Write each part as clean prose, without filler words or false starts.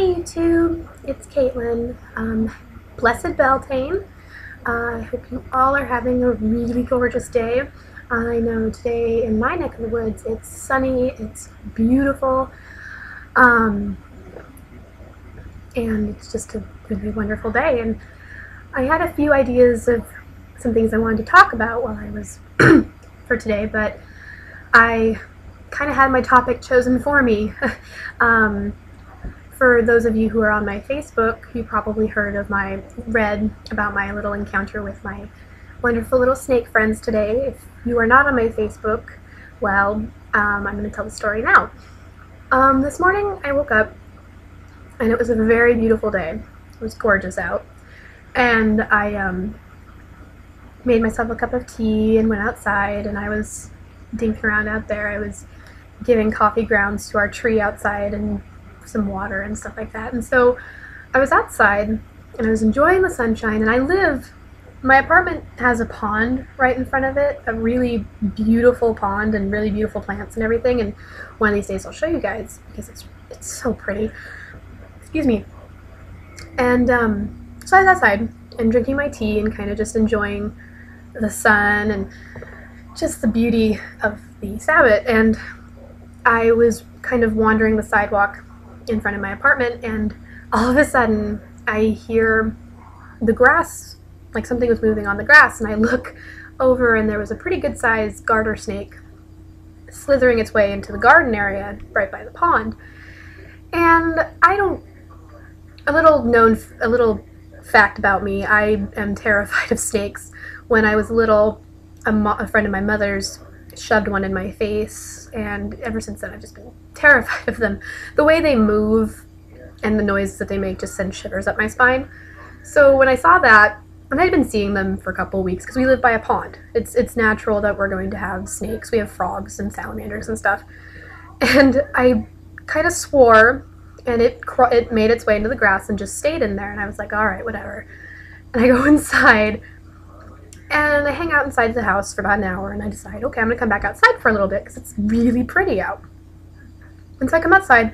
Hey YouTube, it's Caitlin. Blessed Beltane. I hope you all are having a really gorgeous day. I know today in my neck of the woods it's sunny, it's beautiful, and it's just a really wonderful day. And I had a few ideas of some things I wanted to talk about while I was for today, but I kind of had my topic chosen for me. For those of you who are on my Facebook, you probably read about my little encounter with my wonderful little snake friends today. If you are not on my Facebook, well, I'm going to tell the story now. This morning I woke up and it was a very beautiful day. It was gorgeous out. And I made myself a cup of tea and went outside, and I was dinking around out there. I was giving coffee grounds to our tree outside and some water and stuff like that. And so I was outside and I was enjoying the sunshine, and my apartment has a pond right in front of it, a really beautiful pond and really beautiful plants and everything, and one of these days I'll show you guys because it's so pretty. Excuse me. And so I was outside and drinking my tea and kind of just enjoying the sun and just the beauty of the Sabbath, and I was kind of wandering the sidewalk in front of my apartment, and all of a sudden I hear the grass, like something was moving on the grass, and I look over and there was a pretty good sized garter snake slithering its way into the garden area right by the pond. And a little fact about me, I am terrified of snakes. When I was little, a friend of my mother's shoved one in my face, and ever since then I've just been terrified of them. The way they move and the noises that they make just send shivers up my spine. So when I saw that, and I'd been seeing them for a couple of weeks because we live by a pond. It's natural that we're going to have snakes. We have frogs and salamanders and stuff. And I kind of swore, and it made its way into the grass and just stayed in there, and I was like, all right, whatever. And I go inside, and I hang out inside the house for about an hour, and I decide, okay, I'm going to come back outside for a little bit because it's really pretty out. And so I come outside,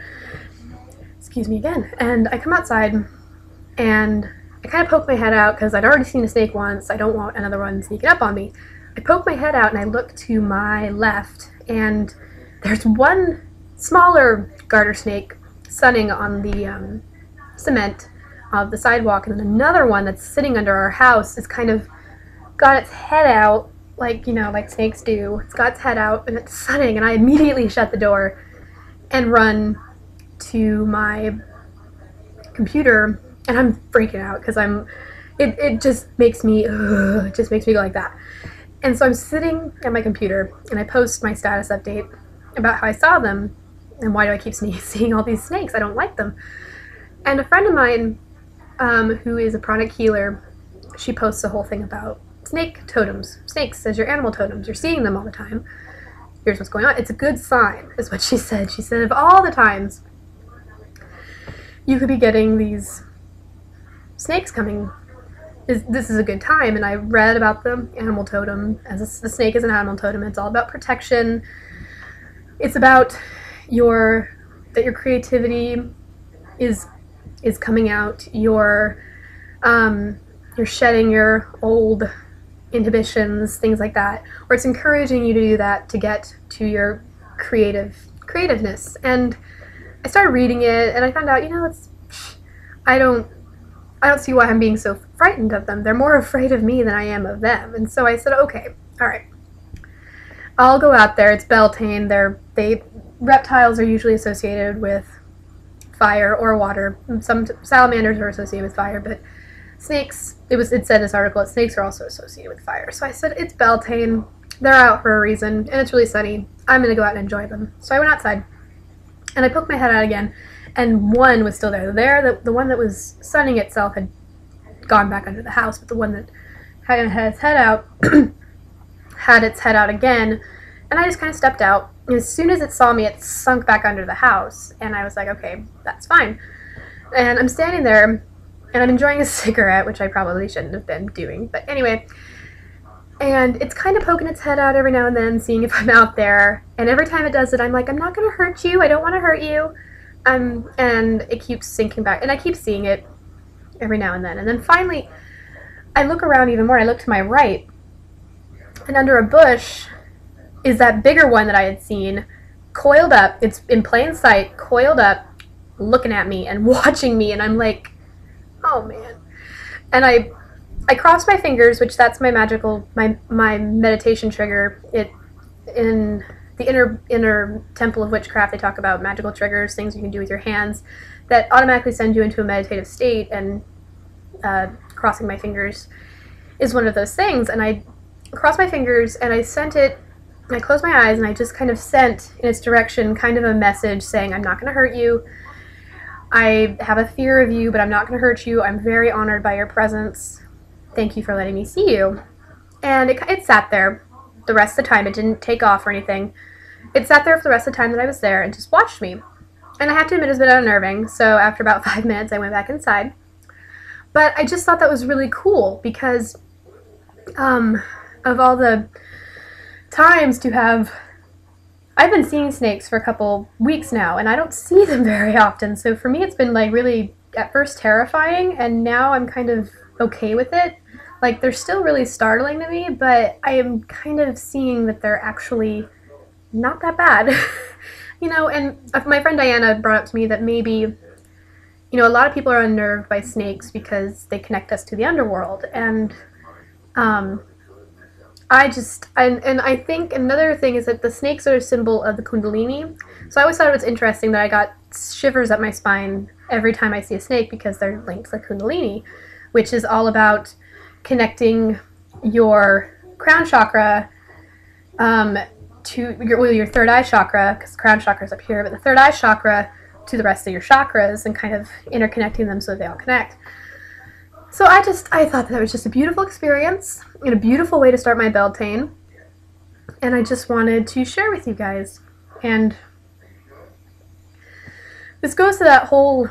excuse me again, and I come outside, and I kind of poke my head out because I'd already seen a snake once. I don't want another one sneaking up on me. I poke my head out and I look to my left, and there's one smaller garter snake sunning on the cement of the sidewalk, and then another one that's sitting under our house is kind of got its head out, like, you know, like snakes do. It's got its head out and it's sunning, and I immediately shut the door and run to my computer, and I'm freaking out because it just makes me go like that. And so I'm sitting at my computer and I post my status update about how I saw them and why do I keep seeing all these snakes. I don't like them. And a friend of mine who is a pranic healer, she posts a whole thing about snake totems. Snakes as your animal totems. You're seeing them all the time. Here's what's going on. It's a good sign, is what she said. She said, of all the times you could be getting these snakes coming, this is a good time. And I read about the animal totem. The snake is an animal totem. It's all about protection. It's about that your creativity is coming out. You're shedding your old inhibitions, things like that, or it's encouraging you to do that to get to your creativeness. And I started reading it, and I found out, I don't see why I'm being so frightened of them. They're more afraid of me than I am of them. And so I said, okay, all right, I'll go out there. It's Beltane. Reptiles are usually associated with fire or water. Some salamanders are associated with fire, but snakes, it said in this article that snakes are also associated with fire. So I said, it's Beltane. They're out for a reason, and it's really sunny. I'm going to go out and enjoy them. So I went outside, and I poked my head out again, and one was still there. The one that was sunning itself had gone back under the house, but the one that had its head out had its head out again, and I just kind of stepped out. And as soon as it saw me, it sunk back under the house, and I was like, okay, that's fine. And I'm standing there, and I'm enjoying a cigarette, which I probably shouldn't have been doing, but anyway. And it's kind of poking its head out every now and then, seeing if I'm out there. And every time it does it, I'm like, I'm not going to hurt you. I don't want to hurt you. And it keeps sinking back, and I keep seeing it every now and then. And then finally, I look around even more. I look to my right, and under a bush is that bigger one that I had seen, coiled up. It's in plain sight, coiled up, looking at me and watching me. And I'm like, oh man. And I cross my fingers, which that's my my meditation trigger. It in the inner temple of witchcraft, they talk about magical triggers, things you can do with your hands that automatically send you into a meditative state, and crossing my fingers is one of those things. And I crossed my fingers and I sent it, and I closed my eyes and I just kind of sent in its direction kind of a message saying, I'm not going to hurt you. I have a fear of you, but I'm not going to hurt you. I'm very honored by your presence. Thank you for letting me see you. And it sat there the rest of the time. It didn't take off or anything. It sat there for the rest of the time that I was there and just watched me. And I have to admit, it's a bit unnerving, so after about 5 minutes I went back inside. But I just thought that was really cool because of all the times to have... I've been seeing snakes for a couple weeks now, and I don't see them very often, so for me it's been like really, at first, terrifying, and now I'm kind of okay with it. Like, they're still really startling to me, but I am kind of seeing that they're actually not that bad. You know, and my friend Diana brought up to me that maybe, you know, a lot of people are unnerved by snakes because they connect us to the underworld. And I think another thing is that the snakes are a symbol of the Kundalini. So I always thought it was interesting that I got shivers up my spine every time I see a snake because they're linked to the Kundalini, which is all about connecting your crown chakra to your third eye chakra, because the crown chakra is up here, but the third eye chakra to the rest of your chakras and kind of interconnecting them so they all connect. So I thought that was just a beautiful experience and a beautiful way to start my Beltane, and I just wanted to share with you guys. And this goes to that whole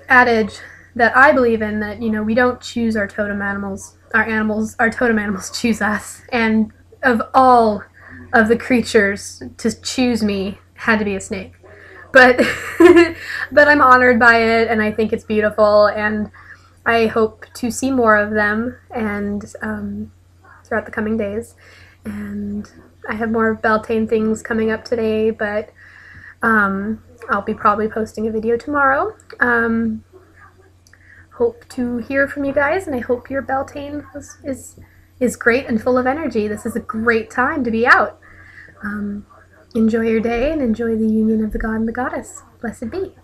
adage that I believe in, that, you know, we don't choose our totem animals. Our totem animals choose us. And of all of the creatures to choose me had to be a snake. But but I'm honored by it, and I think it's beautiful, and I hope to see more of them and throughout the coming days. And I have more Beltane things coming up today, but I'll be probably posting a video tomorrow. Hope to hear from you guys, and I hope your Beltane is great and full of energy. This is a great time to be out. Enjoy your day and enjoy the union of the god and the goddess. Blessed be.